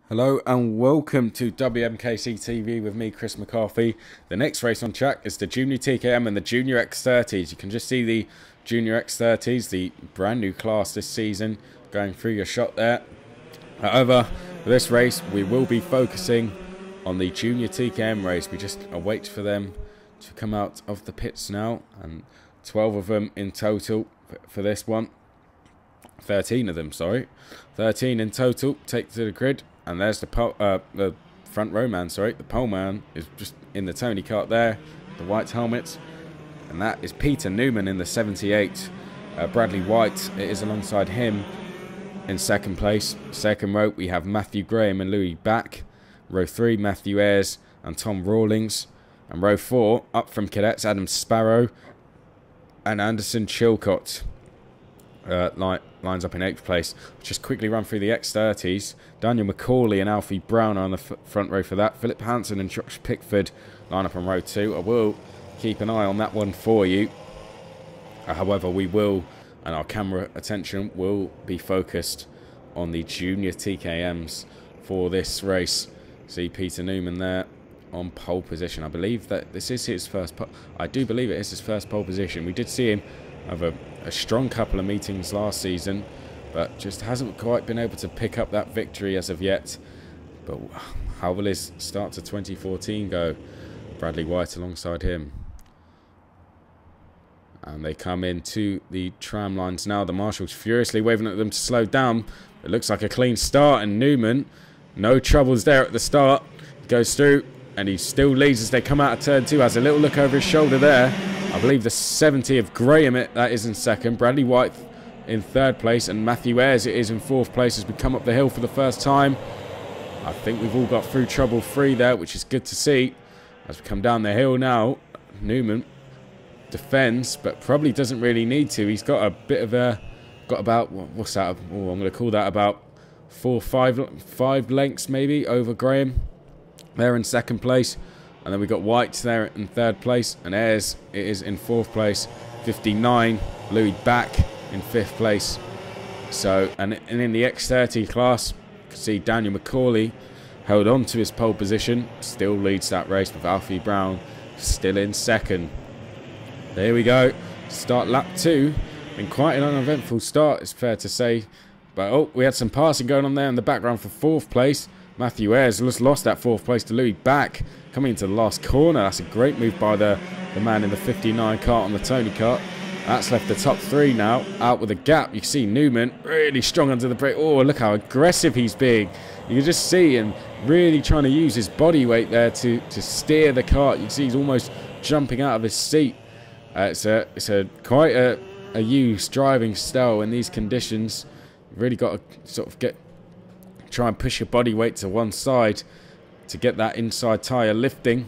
Hello and welcome to WMKCTV with me, Chris McCarthy. The next race on track is the Junior TKM and the Junior X30s. You can just see the Junior X30s, the brand new class this season, going through your shot there. However, for this race, we will be focusing on the Junior TKM race. We just await for them to come out of the pits now, and 12 of them in total for this one. 13 of them, sorry. 13 in total, take to the grid. And there's the front row man, sorry. The pole man is just in the Tony kart there, the white helmets. And that is Peter Newman in the 78. Bradley White, it is alongside him in second place. Second row, we have Matthew Graham and Louis Back. Row 3, Matthew Ayres and Tom Rawlings. And row 4, up from cadets, Adam Sparrow and Anderson Chilcott. Lines up in 8th place. Just quickly run through the X30s. Daniel McCauley and Alfie Brown are on the front row for that. Philip Hanson and Josh Pickford line up on row 2. I will keep an eye on that one for you. However, we will, and our camera attention will be focused on the Junior TKMs for this race. See Peter Newman there on pole position. I believe that this is his first I do believe it is his first pole position. We did see him have a strong couple of meetings last season, but just hasn't quite been able to pick up that victory as of yet. But how will his start to 2014 go? Bradley White alongside him. And they come into the tram lines now. The marshals furiously waving at them to slow down. It looks like a clean start, and Newman, no troubles there at the start. He goes through, and he still leads as they come out of turn 2. Has a little look over his shoulder there. I believe the 70 of Graham, that is in second. Bradley White in third place. And Matthew Ayres, it is in fourth place as we come up the hill for the first time. I think we've all got through trouble free there, which is good to see. As we come down the hill now, Newman defends, but probably doesn't really need to. He's got a bit of a... Got about... What's that? Oh, I'm going to call that about 5 lengths maybe over Graham. They're in second place. And then we got White there in third place, and Ayres, it is in fourth place, 59. Louis Back in fifth place. So, and in the X30 class, you can see Daniel McCauley held on to his pole position, still leads that race with Alfie Brown still in second. There we go. Start lap 2. Been quite an uneventful start, it's fair to say. But oh, we had some passing going on there in the background for fourth place. Matthew Ayres just lost that fourth place to Louis Back. Coming into the last corner. That's a great move by the man in the 59 kart on the Tony kart. That's left the top 3 now out with a gap. You can see Newman really strong under the brake. Oh, look how aggressive he's being. You can just see him really trying to use his body weight there to steer the kart. You can see he's almost jumping out of his seat. It's quite a used driving style in these conditions. You've really got to sort of try and push your body weight to one side to get that inside tyre lifting.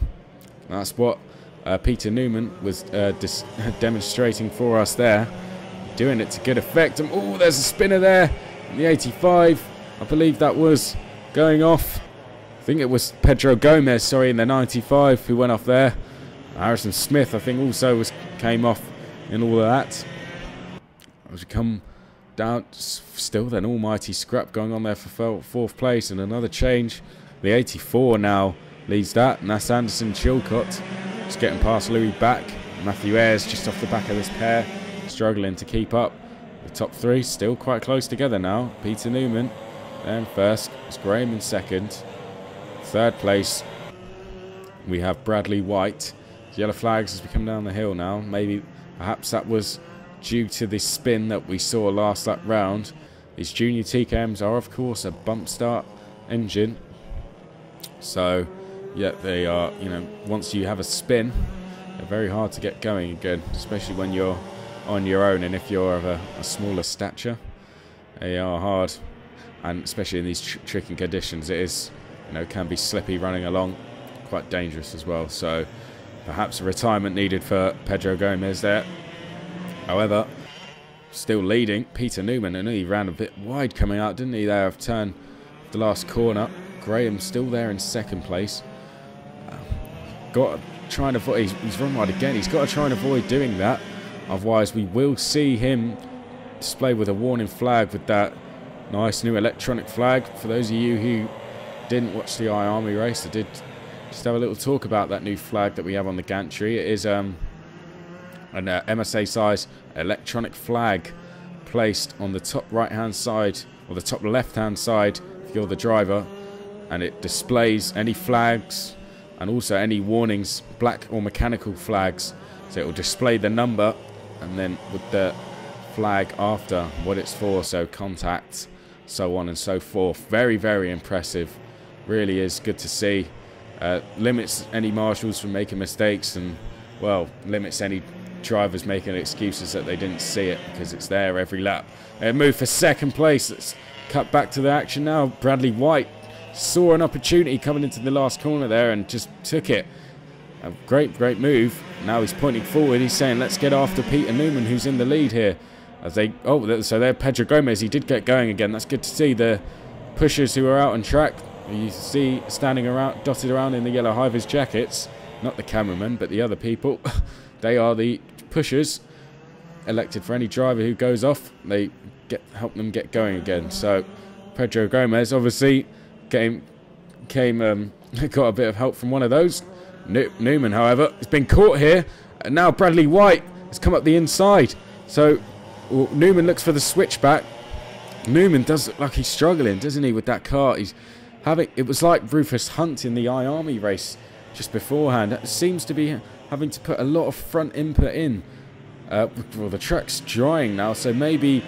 That's what Peter Newman was demonstrating for us there. Doing it to good effect. And oh, there's a spinner there. The 85, I believe that was going off. I think it was Pedro Gomez, sorry, in the 95 who went off there. Harrison Smith, I think, also came off in all of that. As we come down, still an almighty scrap going on there for fourth place, and another change. The 84 now leads that, and that's Anderson Chilcott. Just getting past Louis Back. Matthew Ayres just off the back of this pair, struggling to keep up. The top 3 still quite close together now. Peter Newman in first. It's Graham in second. Third place, we have Bradley White. Yellow flags as we come down the hill now. Maybe, perhaps that was due to the spin that we saw last lap round. These Junior TKMs are, of course, a bump start engine. So, yeah, they are, you know, once you have a spin, they're very hard to get going again, especially when you're on your own, and if you're of a smaller stature, they are hard, and especially in these tricky conditions, it is, you know, can be slippy running along, quite dangerous as well. So, perhaps a retirement needed for Pedro Gomez there. However, still leading, Peter Newman, and he ran a bit wide coming out, didn't he, there of turn the last corner. Graham still there in second place. Got to try and avoid, he's run wide again, he's got to try and avoid doing that. Otherwise we will see him display with a warning flag with that nice new electronic flag. For those of you who didn't watch the iArmy race, I did just have a little talk about that new flag that we have on the gantry. It is an MSA size electronic flag placed on the top right hand side or the top left hand side if you're the driver, and it displays any flags and also any warnings, black or mechanical flags. So it will display the number and then with the flag after what it's for, so contact, so on and so forth. Very, very impressive. Really is good to see. Limits any marshals from making mistakes, and well, limits any drivers making excuses that they didn't see it, because it's there every lap. Move for second place. Let's cut back to the action now. Bradley White saw an opportunity coming into the last corner there and just took it. A great move. Now he's pointing forward. He's saying, let's get after Peter Newman, who's in the lead here. As they, so there Pedro Gomez, he did get going again. That's good to see. The pushers who are out on track, you see standing around, dotted around in the yellow high-vis jackets, not the cameramen, but the other people. They are the pushers elected for any driver who goes off. They help them get going again. So Pedro Gomez obviously got a bit of help from one of those. Newman, however, has been caught here, and now Bradley White has come up the inside. So Newman looks for the switchback. Newman does look like he's struggling, doesn't he, with that car? He's having, it was like Rufus Hunt in the iArmy race just beforehand. That seems to be having to put a lot of front input in. Well, the track's drying now, so maybe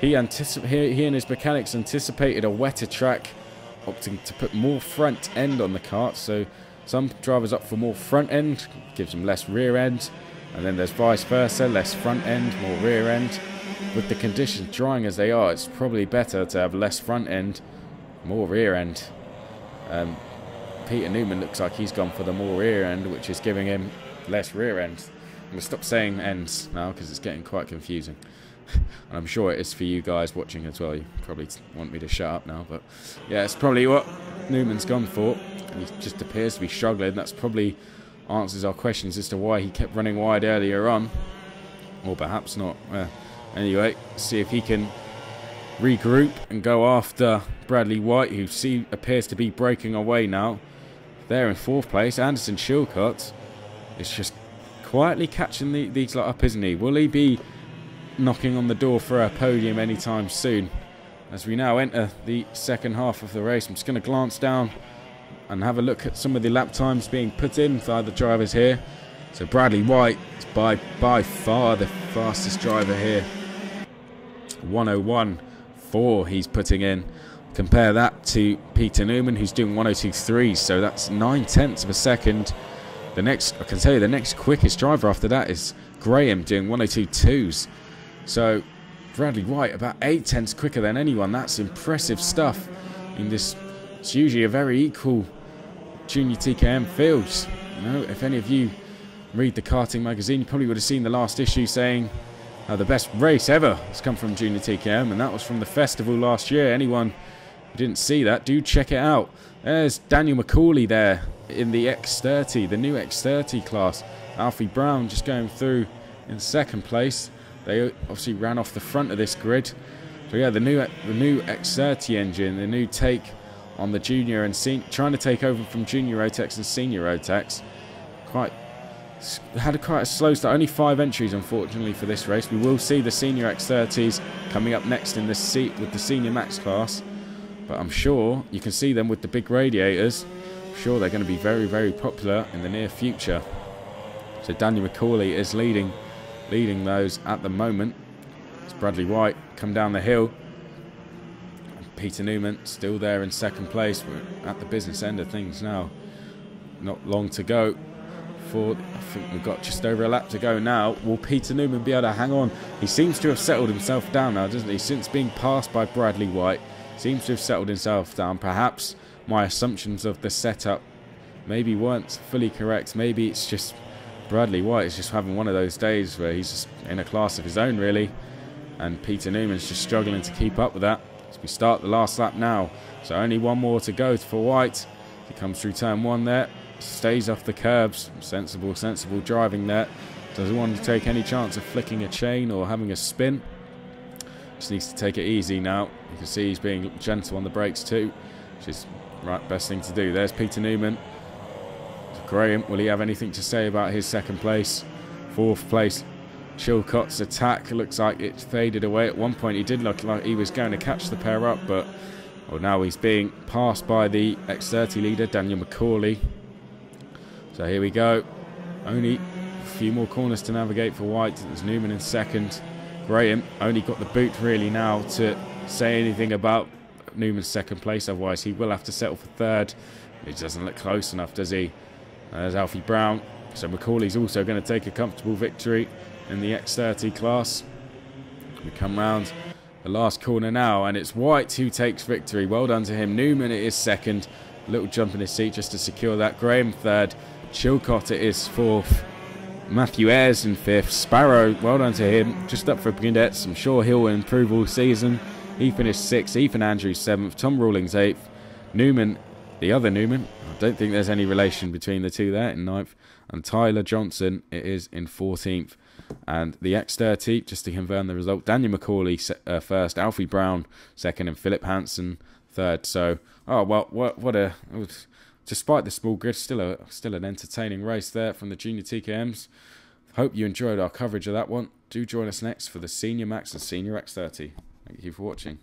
he and his mechanics anticipated a wetter track, opting to put more front end on the kart. So some drivers opt for more front end, gives them less rear end, and then there's vice versa, less front end, more rear end. With the conditions drying as they are, it's probably better to have less front end, more rear end. Peter Newman looks like he's gone for the more rear end, which is giving him less rear end. I'm going to stop saying ends now because it's getting quite confusing. And I'm sure it is for you guys watching as well. You probably want me to shut up now, but yeah, it's probably what Newman's gone for. And he just appears to be struggling. That's probably answers our questions as to why he kept running wide earlier on. Or perhaps not. Anyway, see if he can regroup and go after Bradley White, who appears to be breaking away now. There in fourth place, Anderson Chilcott is just quietly catching these lot up, isn't he? Will he be knocking on the door for a podium anytime soon? As we now enter the second half of the race, I'm just going to glance down and have a look at some of the lap times being put in by the drivers here. So Bradley White is by far the fastest driver here. 101.4 he's putting in. Compare that to Peter Newman, who's doing 102.3, so that's 9/10 of a second. The next, I can tell you, the next quickest driver after that is Graham doing 102.2s. So Bradley White about 8/10 quicker than anyone. That's impressive stuff. In this, it's usually a very equal junior TKM field. You know, if any of you read the karting magazine, you probably would have seen the last issue saying the best race ever has come from junior TKM, and that was from the festival last year. Anyone who didn't see that, do check it out. There's Daniel McCauley there in the X30, the new X30 class. Alfie Brown just going through in second place. They obviously ran off the front of this grid. So yeah, the new X30 engine, the new take on the junior and senior, trying to take over from junior Rotex and senior Rotex. Had quite a slow start. Only 5 entries, unfortunately, for this race. We will see the senior X30s coming up next in this seat with the senior max class. But I'm sure you can see them with the big radiators. I'm sure they're going to be very, very popular in the near future. So Daniel McCauley is leading those at the moment. It's Bradley White come down the hill. And Peter Newman still there in second place. We're at the business end of things now. Not long to go. I think we've got just over a lap to go now. Will Peter Newman be able to hang on? He seems to have settled himself down now, doesn't he? Since being passed by Bradley White, seems to have settled himself down. Perhaps my assumptions of the setup maybe weren't fully correct. Maybe it's just Bradley White is just having one of those days where he's just in a class of his own, really. And Peter Newman's just struggling to keep up with that. As we start the last lap now. So only one more to go for White. He comes through turn 1 there. Stays off the curbs. Sensible driving there. Doesn't want to take any chance of flicking a chain or having a spin. Just needs to take it easy now. You can see he's being gentle on the brakes too, which is Right, best thing to do. There's Peter Newman. Graham, will he have anything to say about his second place? Fourth place, Chilcott's attack. Looks like it faded away. At one point, he did look like he was going to catch the pair up, but now he's being passed by the X30 leader, Daniel McCauley. So here we go. Only a few more corners to navigate for White. There's Newman in second. Graham only got the boot really now to say anything about Newman's second place, otherwise he will have to settle for third. He doesn't look close enough, does he? There's Alfie Brown. So McCauley's also going to take a comfortable victory in the X30 class. We come round the last corner now, and it's White who takes victory. Well done to him. Newman it is second. A little jump in his seat just to secure that. Graham third. Chilcott it is fourth. Matthew Ayres in fifth. Sparrow, well done to him. Just up for Guindettes. I'm sure he'll improve all season. He finished sixth. Ethan Andrews seventh. Tom Rawlings eighth. Newman, the other Newman, I don't think there's any relation between the two there, in ninth. And Tyler Johnson, it is in 14th. And the X30, just to confirm the result, Daniel McCauley first, Alfie Brown second, and Philip Hansen third. So, oh well, what a... Despite the small grid, still an entertaining race there from the junior TKMs. Hope you enjoyed our coverage of that one. Do join us next for the Senior Max and Senior X30. Thank you for watching.